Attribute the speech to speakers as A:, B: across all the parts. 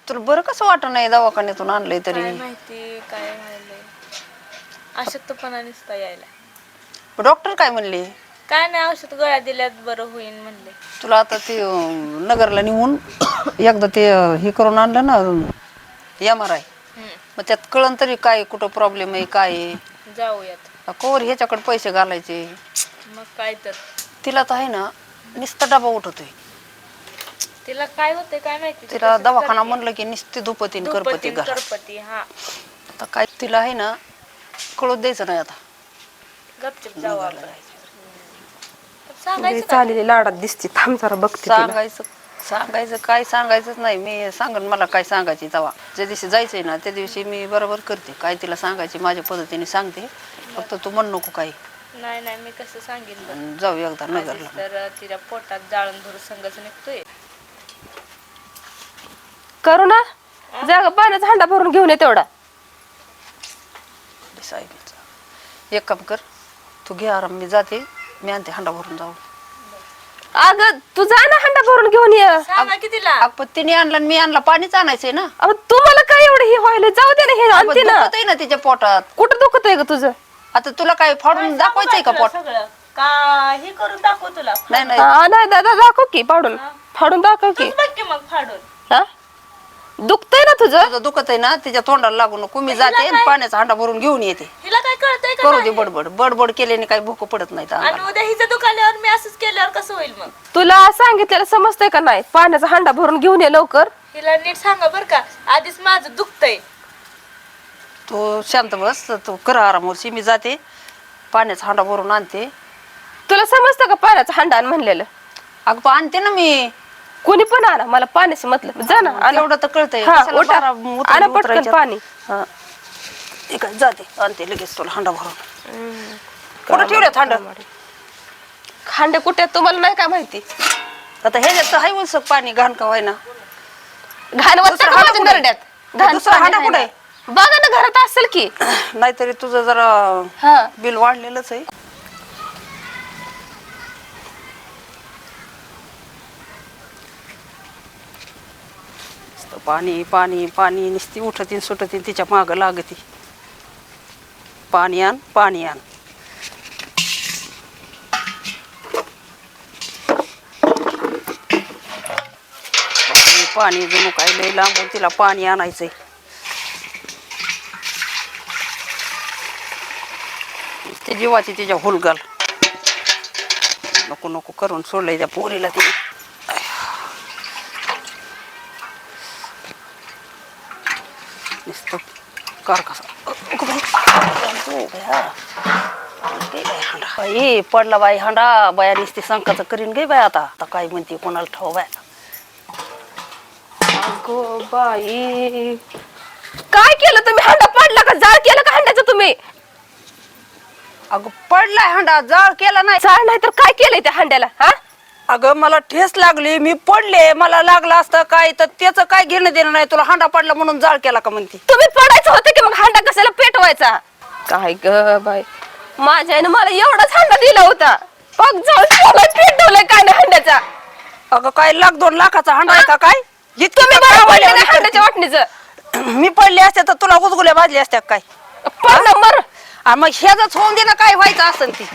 A: तुला बरं कसं वाटत नाही दवाखान्यातून आणलंय तरी?
B: काय माहिती काय व्हायलंय, अशक्तपणा नुसता यायला.
A: डॉक्टर काय म्हणले?
B: काय नाही, औषध गोळ्या दिल्यात बरं होईल म्हणले.
A: तुला आता ते नगरला नेऊन एकदा ते हे करून आणलं ना MRI, मग त्यात कळण तरी काय कुठं प्रॉब्लेम आहे काय आहे.
B: जाऊयात
A: कोर ह्याच्याकडे पैसे घालायचे.
B: मग काय तर
A: तिला तर आहे ना नुसता डबा उठतोय.
B: तिला काय होतंय काय माहिती.
A: तिला दवाखाना म्हणलं की नुसती दुपतीन करपती घर.
B: करपती हा.
A: आता काय तिला आहे ना कळत द्यायचं नाही आता.
B: गपचूप जाऊ आपण.
C: चालेली लाडात दिसते. थांब जरा बघते.
A: सांगायचं काय सांगायचंच नाही. मी सांगन मला काय सांगायची तेव्हा. ज्या दिवशी जायचंय ना त्या दिवशी मी बरोबर करते. काय तिला सांगायची माझ्या पद्धतीने सांगते. फक्त तू म्हण नको काही.
B: नाही नाही मी कसं सांगेन.
A: जाऊ एकदा नगरला.
B: तर तिच्या पोटात जाळून धरून संगच निघतोय.
C: करू ना जागा पाण्याचा हांडा भरून घेऊन ये तेवढा.
A: एक काम कर, तू घे आराम, मी जाते. मी आणते हांडा भरून जाऊ.
C: अगं तू जा ना हांडा भरून घेऊन ये.
B: सांगा की तिला.
A: आपण तिने आणला मी आणला, पाणीच आणायचंय ना.
C: अहो तुम्हाला काय एवढं हे व्हायला, जाऊ दे ना हे आणते ना.
A: दुखतंय ना तिच्या पोटात.
C: कुठं दुखत आहे ग तुझं?
A: आता तुला काय फाडून दाखवायचंय का पोट?
B: सगळं का हे करून दाखव तुला.
A: नाही नाही
C: नाही दादा दाखव की फाडून. फाडून दाखव की.
B: बघ की मग फाडून.
C: हा दुखतंय ना तुझं?
A: तुझं दुखत आहे ना तिच्या तोंडाला लागू नको. मी जाते आणि पाण्याचा हांडा भरून घेऊन येते.
B: हिला काय कळतंय का?
A: करू दे बडबड. बडबड केल्याने काही भूक पडत नाही.
B: आणि उद्या हिचं दुखाल्यावर मी असंच केल्यावर कसं होईल मग?
C: तुला सांगितलेलं समजतंय का नाही? पाण्याचा हांडा भरून घेऊन ये लवकर.
B: हिला नीट सांगा बर का, आधीच माझं दुखतंय.
A: तू शांत बस, तू कर आरामवरशी. मी जाते पाण्याचा हांडा भरून आणते.
C: तुला समजतं का पाण्याचा हांडा आण म्हणलेलं?
A: अगं आणते ना मी.
C: कोणी पण आणा, मला पाण्याचं मतलब. जा ना आण.
A: एवढं तर कळतंय.
C: हा,
A: कशाला
C: उठा.
A: बारा उतरायच्या-
C: आणा पटकन
A: उतरायच्यात.
C: पाणी.
A: हा. ठीक आहे जाते आणते लगेच तुला हांडा भरून. कुठं ठेवल्यात हांडा?
C: हांडे कुठे आहेत तुम्हाला नाही काय माहिती?
A: आता ह्याच्यात तर हाय उलसक पाणी घाण का व्हायना.
C: घाण वाजता
A: दुसरं
C: का
A: हांडा
C: माझ्या
A: कुठे?
C: नरड्यात? घाण
A: दुसरं
C: पाणी
A: हांडा
C: आहे
A: कुठे?
C: ना. बघा ना घरात असेल की.
A: नाहीतरी तुझं जरा
C: हा
A: बिल वाढलेलंच आहे. पाणी पाणी पाणी नुसती उठती सुटती तिच्या माग लागती. पाणी आण पाणी आण. पाणी जणू काय लय लांबून तिला पाणी आणायचंय. ती जीवाची तिच्या हुलगाल नको नको करून सोडलंय त्या पोरीला ती. नुसतं कर कसा बाई पडला बाई हांडा. बाया नुसती संकाचं करीन गे बाय. आता आता काय म्हणते कोणाला ठाव बाय.
C: अगो बाई काय केलं तुम्ही? हांडा पाडला का? जाळ केलं का हांड्याचं तुम्ही?
A: अगं पडलाय हांडा, जाळ केला नाही.
C: जाळ नाही तर काय केलंय त्या हांड्याला? हा
A: अगं मला ठेस लागली, मी पडले. मला लागलं असतं काय तर त्याचं काय घेणं देणं नाही. तुला हांडा पडला म्हणून जाळ केला का म्हणते?
C: तुम्ही पडायचं होतं की मग हांडा कशाला पेटवायचा? काय ग बाई, माझ्या आईने मला एवढाच हांडा दिला होता. पग जाळ पेटवलंय काय नाही हांड्याचा.
A: अगं काय 1-2 लाखाचा हांडा आहे का काय?
C: तुम्ही हांड्याच्या वाटणीचं.
A: मी पडले असते तर तुला गुदगुल्या भाजल्या असत्या काय?
C: पडलं मर.
A: मग ह्याच होऊन दे ना काय व्हायचं असेल ती.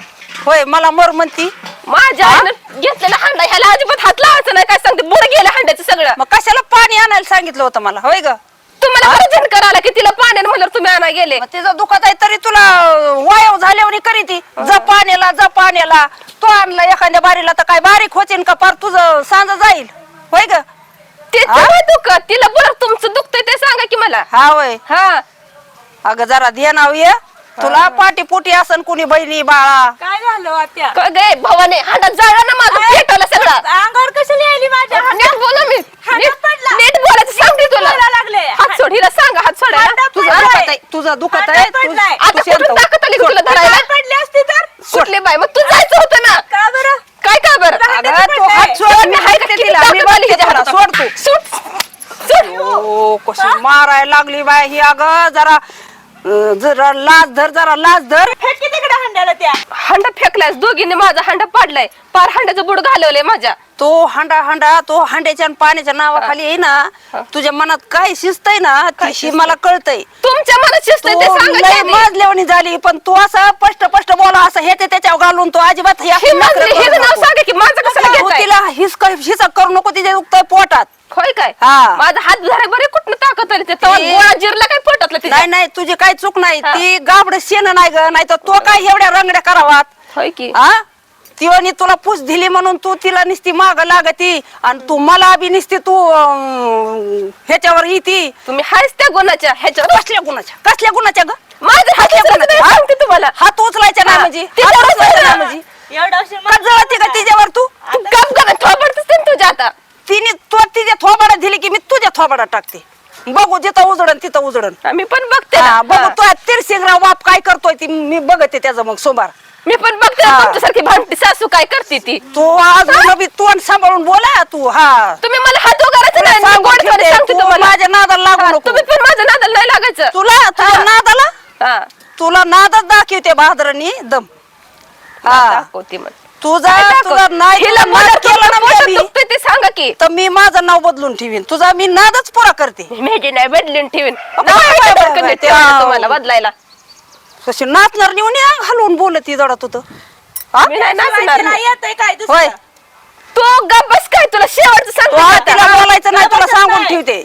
A: होय मला मर म्हणती.
C: माझ्या आईनं घेतलेला हांडा ह्याला अजिबात हात लावायचा नाही. काय सांगते बुड गेलं हांड्याचं सगळं.
A: मग कशाला पाणी आणायला सांगितलं होतं मला? होय ग
C: तुम्हाला बरं करायला की तिला पाण्यानं म्हणलं तुम्ही आणा गेले.
A: मग तिचं दुखत आहे तरी तुला वायव झाल्यावर करी ती. जा पाण्याला. तो आणला एखाद्या बारीला तर काय बारीक होतीन का? पार तुझं सांज जाईल. होय ग
C: ते दुखत तिला बरं तुमचं दुखतंय ते सांगा की मला.
A: हा होय.
C: हा
A: अगं जरा ध्यानाव ये. तुला पाटी पोटी असन कुणी बहिणी बाळा.
B: काय झालं आत्या?
C: गे भवाने हांडा जाळला ना माझं पेटवलं सगळं.
B: अंगावर कशाला यायली माझ्या?
C: नीट बोला मी. नीट बोलायचं सांगते तुला.
B: लागले
C: हात सोड. हिला सांगा हात सोडायला.
A: तुझा दुखत आहे.
C: आता कुठून ताकद आली तुला धरायला?
B: पडली असती तर
C: सुटले बाई. मग तू जायचं होतं ना.
B: का बरं?
C: काय का बरं?
A: अगं तो हात सोड. मी हाय का तिला? मी बाली ह्याच्या हातात. सोड तू.
C: सुट.
A: ओ कशी मारायला लागली बाय ही. अगं जरा लाज धर.
B: फेकी तिकडे हंड्याला त्या.
C: हांडा फेकलास दोघींनी. माझा हांडा पाडलाय. पार हांड्याचं बुड घालवलंय माझ्या.
A: तो हांडा तो हांड्याच्या आणि पाण्याच्या नावाखाली आहे ना तुझ्या मनात काय शिस्त आहे ना ती मला कळतंय.
C: तुमच्या मनात शिस्त आहे ते
A: तू
C: सांगा
A: लय
C: की आधी.
A: माजल्यावानी झाली पण तू असं स्पष्ट बोला असं हे ते त्याच्यावर घालून तू अजिबात
C: हे माझं हे नाव सांगा की माझं कशाला
A: तू
C: घेताय?
A: तिला हिसक करू नको तिच्या दुखतंय पोटात.
C: होय काय
A: हा.
C: माझा हात धरा बरे कुठनं ताकद आली ते तेव्हा
A: ते-
C: गोळा जिरला काय पोटातलं तिच्या?
A: नाही तुझी काही चूक नाही
C: हा.
A: ती गाबड शेण नाही ग नाही तर तो काय एवढ्या रंगड्या करावात
C: होय की
A: हा तिवानी तुला पूस दिली म्हणून तू तिला निसती माग लागती आणि तू मला बी निसती तू ह्याच्यावर येती.
C: तुम्ही हायच त्या गुणाच्या ह्याच्यावर
A: कसल्या गुणाच्या ग
C: माझ्या हातल्या गुणाच्या
A: हा?
C: सांगते तुम्हाला.
A: हात उचलायच्या नाही
C: हा.
A: म्हणजे
C: तिच्यावर
A: हात उचलायचा
C: उचलायचा.
A: नाही म्हणजे
B: एवढा उशीर
A: का जळती का तिच्यावर तू
C: तू काम करा थोपडतेस ते तुझ्या आता.
A: तिने तो तिच्या थोबाडात दिली की मी तुझ्या थोबाडात टाकते बघू जिथं उजडन तिथं उजडन.
C: मी पण बघते ना.
A: हा, बघू
C: हा.
A: तो तिरसिंगराव बाप काय करतोय ती मी बघते त्याचं मग सोमवार.
C: मी पण बघते ना
A: हा.
C: तुमच्यासारखी भांडती सासू काय करते ती.
A: तू आज बी तोंड सांभाळून बोला तू. हा
C: तुम्ही मला हात उगारायचं नाही मी
A: सांगून
C: गोडपणे
A: ठेवते,
C: सांगते
A: तू
C: तुम्हाला.
A: माझ्या नादाला लागू
C: हा,
A: नको.
C: तुम्ही पण माझ्या नादाला नाही लागायचं.
A: तुला नादाला
C: हा
A: तुला नादच दाखवते बहादरांनी दम. हा
C: दाखवते मग.
A: तुझा
C: काय
A: तुझा
C: दाखव?
A: नाही
C: हिला
A: तुला
C: मला
A: नाद केला ना
C: पोटात
A: मी
C: दुखतंय ते सांगा की.
A: तर मी माझं नाव बदलून ठेवीन तुझा मी नादच पुरा करते.
C: मेहदी नाही बदलून ठेवीन
A: बाय, बाय, बाय,
C: दडकन
A: बाय,
C: देते
A: त्या-
C: वाटतं तुम्हाला बदलायला.
A: कशी नाचणार नेऊन हलवून बोलत ती जरा तू
C: मी नाही नाचणार
B: तिला
C: नाही.
B: येतंय काय
A: होय
B: दुसरं?
C: तू गप्पस काय तुला शेवटचं
A: तू
C: सांगते
A: आज
C: आता.
A: तिला बोलायचं नाही तुला
B: बसत
A: सांगून
B: नाही.
A: ठेवते.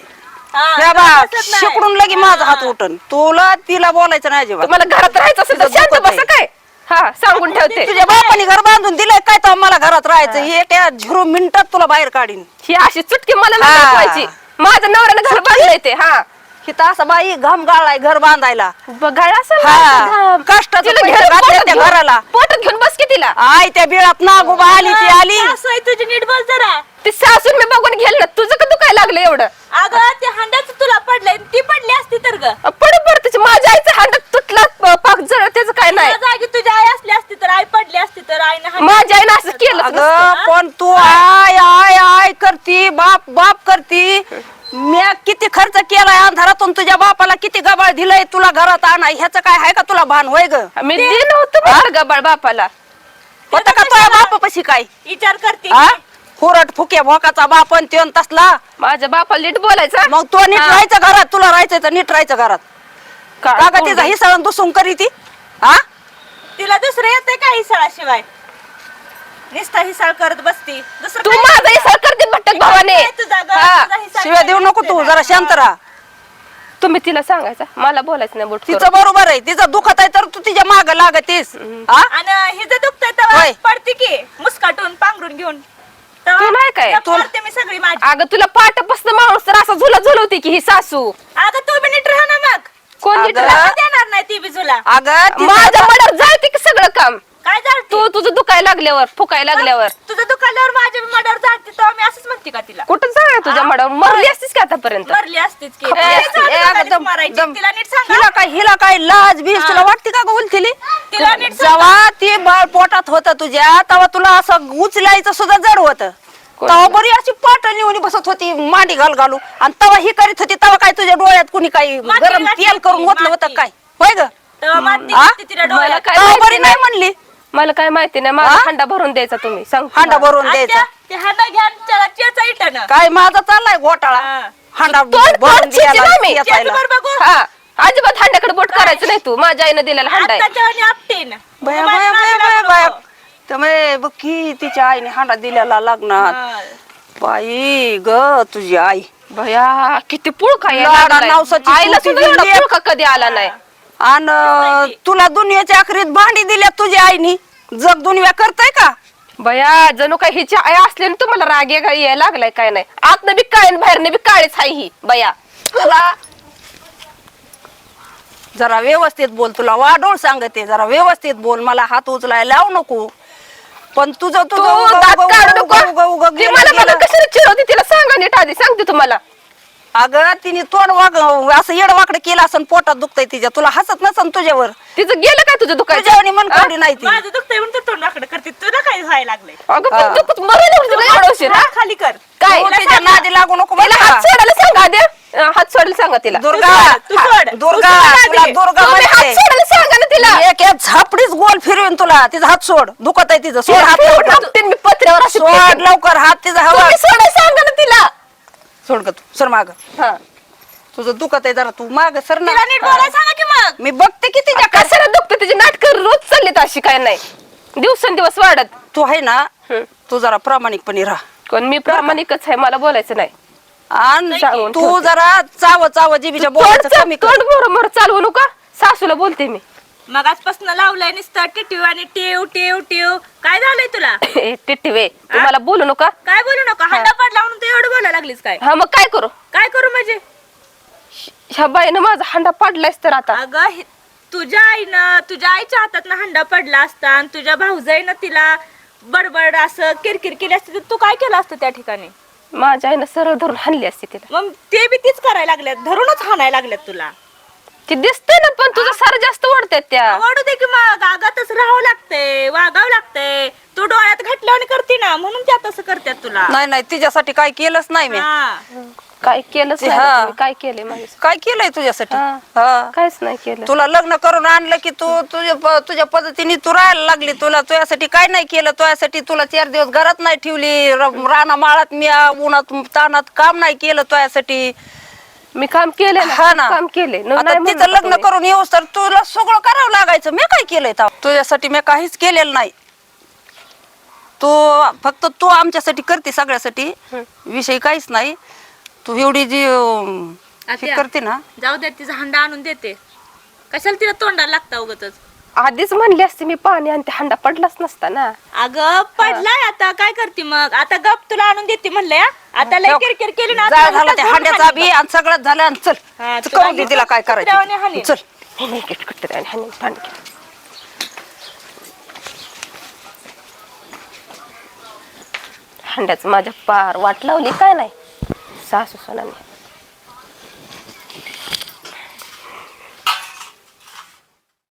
B: हा,
A: या बा
B: बसत नाही.
A: शिकडून लगे माझा हात उठन तुला तिला बोलायचं नाही अजिबात.
C: तुम्हाला घरात राहायचं असेल तर
A: तुझं
C: शांत
A: दुखत
C: बसा काय. हा सांगून ठेवते.
A: तुझ्या बापाने घर बांधून दिलंय काय तर मला घरात राहायचं हे त्या 0 मिनिटात तुला बाहेर काढीन.
C: ही अशी चुटकी मला नाही
A: हा.
C: दाखवायची. माझ्या नवऱ्यानं घर बांधलंय ते. हा
A: हिथं असं बाई घाम गाळलाय घर बांधायला.
C: बघायला असेल ना
A: हा.
C: असं घाम.
A: कष्टाचं
C: तिला
A: पैसे
C: घेऊन
A: घातले
C: पोटात
A: त्या
C: घेऊन-
A: घराला.
C: पोटात घेऊन बस की तिला.
A: आई त्या बिळात नागोबा आली ती आली.
B: सासू आहे तुझी नीट बोल जरा.
C: ती सासून मी बघून घेल ना तुझं का दुखायला लागलं एवढं.
B: अगं ते हांड्याच तुला पडलंय ती पडली असती तर ग
C: पडू पडते माझ्या आईचा हांडा तुटला पाक जळ त्याचं काय नाही.
B: तुझ्या जागी तुझी आई असली असती तर आई पडली असती तर आईने हांडा-
C: माझ्या आईनं असं केलं
A: अगं पण तू आय आय आय करती बाप बाप करती. मी किती खर्च केलाय अंधारातून तुझ्या बापाला किती गबाळ दिलंय तुला घरात आणा ह्याचं काय आहे का तुला भान होय ग.
C: मी दिलं होतं म्हणलं गबाळ बापाला.
A: होतं का तुझ्या बापापाशी काय
B: विचार करते
A: हा हुरट फुके भोकाचा बापन त्योन तसला.
C: माझ्या बापाला नीट बोलायचा.
A: मग तो नीट
C: हा.
A: राहायचं घरात तुला राहायचं तर नीट राहायचं घरात.
C: काय
A: का ग तिचा
C: बोलू?
A: हिसळून दुसून करी ती हा
B: तिला दुसरं येतंय का हिसळाशिवाय निस्ता हिसाळ करत बसती दुसरं
C: तू
B: काय
C: माझा
B: येतंय?
C: हिसाब करते भटक भावाने.
B: काय तुझा ग?
C: हा.
B: तुझा हिसाळ
A: शिव्या देऊ नको तू जरा शांत राहा.
C: तुम्ही तिला सांगायचं मला बोलायचं नाही बोट
A: तिचं बरोबर आहे तिचं दुखत आहे तर तू तिच्या माग लागतीस हा
B: आणि हिचं दुखतंय
A: होय.
B: तेव्हा पडते की मुस्काटून पांघरून घेऊन तेव्हा
C: तू नाही काय?
B: तेव्हा करते मी सगळी माझी.
C: अगं तुला पाठपासून माणूस तर असा झुला झुलवते की ही सासू.
B: अगं तू बी नीट राहा ना मग
C: कोण नीट
A: अगं.
C: राहा?
B: तुला देणार नाही ती बी तुला
A: अगं तिचं-
C: माझ्या मनावर जायते की सगळं काम.
B: काय जाणते
C: तू तुझं दुखायला लागल्यावर फुकायला लागल्यावर
B: तुझं दुकानावर माझ्या मडावर जाणते तेव्हा मी असंच म्हणते का तिला
C: कुठं जाणार तुझ्या मनावर मरली असतीस का आतापर्यंत.
B: मरली असतीच की
A: खपली
B: तिला
A: असती.
B: जाणते
A: ए,
B: का
A: अगं
B: कधीच
A: दम-
B: मारायची?
A: दम.
B: तिला नीट सांगा
A: हिला काय लाज बीज तुला वाटते का उलथिली
B: तिला नीट सांगा.
A: जेव्हा ती बाळ पोटात होत तुझ्या तेव्हा तुला असं उचलायचं सुद्धा जड होत
C: कोण?
A: तेव्हा बरी अशी पाट निवणी बसत होती मांडी घालू आणि तेव्हा ही करीत होती तेव्हा काय तुझ्या डोळ्यात कुणी काही
B: माती
A: गरम
B: लागली
A: तेल करून
B: होती,
A: ओतलं होतं
B: माती.
A: काय होय ग
B: तेव्हा माती
A: हा?
B: लागते तिला
C: मला
B: डोळ्यात.
C: काय
A: तेव्हा
C: माहिती
A: बरी नाही
C: नाही.
A: म्हणली
C: मला काय माहिती नाही माझा
A: हा?
C: हांडा भरून द्यायचा तुम्ही सांग.
A: हांडा भरून
B: आत्या,
A: द्यायचा
B: ते हांडा घ्या आणि त्याला चेचा इटानं.
A: काय माझा चाललाय घोटाळा
B: हा.
A: हांडा
C: तोंड
A: भरून
C: चिची
A: द्यायला
C: ना मी.
A: याचायला.
B: चेचभर बघू.
C: हा अजिबात हांड्याकडे बोट करायचं नाही तू. माझ्या आईनं दिलेला हांडा आहे.
B: आत्ताच्या आणि आपटीन.
A: बया
B: माझ्या
A: बया
B: नादी
A: बया
B: लागू
A: बया
B: नको.
A: त्यामुळे बघ की तिच्या आईने हांडा दिलेला लग्नात
B: हा.
A: बाई ग तुझी आई
C: भया किती पुळका यायला
A: लाडा
C: लागलाय.
A: नवसाची
C: आईला
A: चुकी
C: सुद्धा एवढा
A: दिली.
C: पुळका कधी आला नाही.
A: आणि तुला दुनियाच्या अखेरीत भांडी दिल्या तुझ्या आईनी जग दुनिया करताय का
C: बया जणू काय हिची आई असल्याने तुम्हाला राग यायला लागलाय काय नाही. आतनं बी काळे आणि बाहेरनं बी काळीच आहे ही बया.
A: तुला जरा व्यवस्थित बोल तुला वाढोळ सांगते जरा व्यवस्थित बोल मला हात उचलायला लावू नको पण तुझं
C: तू
A: तुझं
C: दात
A: उगा-
C: काढू
A: उगा-
C: नको.
A: उगा- उगा
C: ती
A: गेलं-
C: मला
A: गेलं.
C: कशाला चिरवते तिला सांगा नीट आधी सांगते तुम्हाला.
A: अगं तिने तोंड असं येडवाकडे केलं असं पोटात दुखतंय तिच्या तुला हसत नसन तुझ्यावर
C: तिचं गेलं काय तुझं दुखायचं.
A: तुझ्यावर मन काढी नाही ती
B: माझं दुखतंय म्हणून तू तोंड वाकडं करते तुला काय व्हायला लागलंय
C: अगं
A: हा.
C: पण दुखत मरेल तुला एवढं उशीर, हा?
B: हात खाली कर
C: काय?
A: तू तिच्या नादी लागू नको
C: तिला
A: बरं
C: हात
A: का?
C: सोडायला सांगा आधी. हात सोडायला सांगा तिला.
A: दुर्गा
B: तू सोड.
A: दुर्गा
B: तू सोड
A: तुला
B: आधी.
A: दुर्गा
C: तुम्ही हात
A: म्हणते
C: सोडायला सांगा ना तिला
A: एक एक झापडीच गोल फिरवेन तुला. तिचा हात सोड, दुखत आहे तिचं. सोड हात लवकर.
C: टाकते मी पत्र्यावर अशी
A: सोड लवकर हात तिचा हवा.
C: तुम्ही सोडायला सांगा ना तिला.
A: सोड ग तू, सर माग.
C: हा
A: तुझं दुखत आहे जरा, तू माग सर ना.
B: तिला नीट बोलायला सांगा की मग.
A: मी बघते की तिच्या
C: कशाला दुखतं तिची नाटक रोज चाललीत अशी काय नाही दिवसेंदिवस वाढत.
A: तू आहे ना,
C: हं.
A: तू जरा प्रामाणिकपणे राहा.
C: कोण मी प्रामाणिकच आहे मला बोलायचं नाही.
A: आणि
C: सांगून
A: तू
C: ठेवते.
A: जरा चाव जिबीच्या बोलायचं कमी कर.
C: तोंड मोर चालवू नका. सासूला बोलते मी.
B: मग आजपासून लावलंय नुसतं टिटू आणि टिव टिव टिव. काय झालंय तुला?
C: टिटवे तुम्हाला बोलू नका.
B: काय बोलू नका. हंडा पडला म्हणून तू एवढं बोलायला लागलीस काय?
C: हा मग काय करू.
B: काय करू म्हणजे?
C: ह्या बाईनं माझा हांडा पाडलायस तर आता.
B: अगं तुझ्या आईनं, तुझ्या आईच्या हातात हंडा पडला असता आणि तुझ्या भाऊजाईनं तिला बडबड असं किरकिर केली असती तर तू काय केलं असतं त्या ठिकाणी?
C: माझ्या आईनं सरळ धरून हाणली असते तिला.
B: मग ते बी तीच करायला लागल्यात, धरूनच हाणायला लागल्यात तुला.
C: ती दिसते ना पण तुझं सारं जास्त ओढतात त्या.
B: आवडू दे की मग. आगातच राहावं लागतंय, वागावं लागतंय. तू डोळ्यात घातल्यावर करते ना म्हणून त्या तसं करतात तुला.
A: नाही नाही, तिच्यासाठी काय केलंच नाही मी.
B: हा.
C: काय केलंच नाही
A: हा.
C: ना तुम्ही. काय केलंय माझ्या
A: काय केलंय तुझ्यासाठी?
C: हा.
A: हा.
C: काहीच नाही केलं.
A: तुला लग्न करून आणलं की तू तुझ्या पद्धतीने तू राहायला लागली. तुझ्यासाठी काय नाही केलं. तुझ्यासाठी तुला 4 दिवस घरात नाही ठेवली. राना माळात मी उन्हात तानात काम नाही केलं तुझ्यासाठी.
C: मी काम केले
A: हा ना.
C: काम केले
A: आता तिचं लग्न करून येऊस तर तुला सगळं करावं लागायचं. मी काय केलंय तुझ्यासाठी? मी काहीच केलेलं नाही. फक्त तू आमच्यासाठी करते, सगळ्यासाठी. विषय काहीच नाही. तू एवढी जी हे
B: आत्या,
A: करते ना.
B: जाऊ दे, तिचा हंडा आणून देते. कशाला तिला तोंडाला लागता उगतच?
C: आधीच म्हणली असते मी पाणी आणि ते हांडा पडलाच नसता ना.
B: अगं पडलाय आता काय करते मग? आता गप तुला आणून देते म्हणलंय. आता लय किरकिर केली ना.
A: जाळ
B: तुला
A: झाला
B: उलटं
A: त्या
B: धरून
A: हांड्याचा
B: हाणीन
A: बी आणि सगळंच झालं. आणि चल
B: हा,
A: तू
B: तुला
A: करून दे तिला काय
B: कुत्र्यावानी
A: करायचं.
B: हाणीन.
A: चल
C: हांड्याच माझ्या पार वाट लावली काय नाही सासू सोनाने.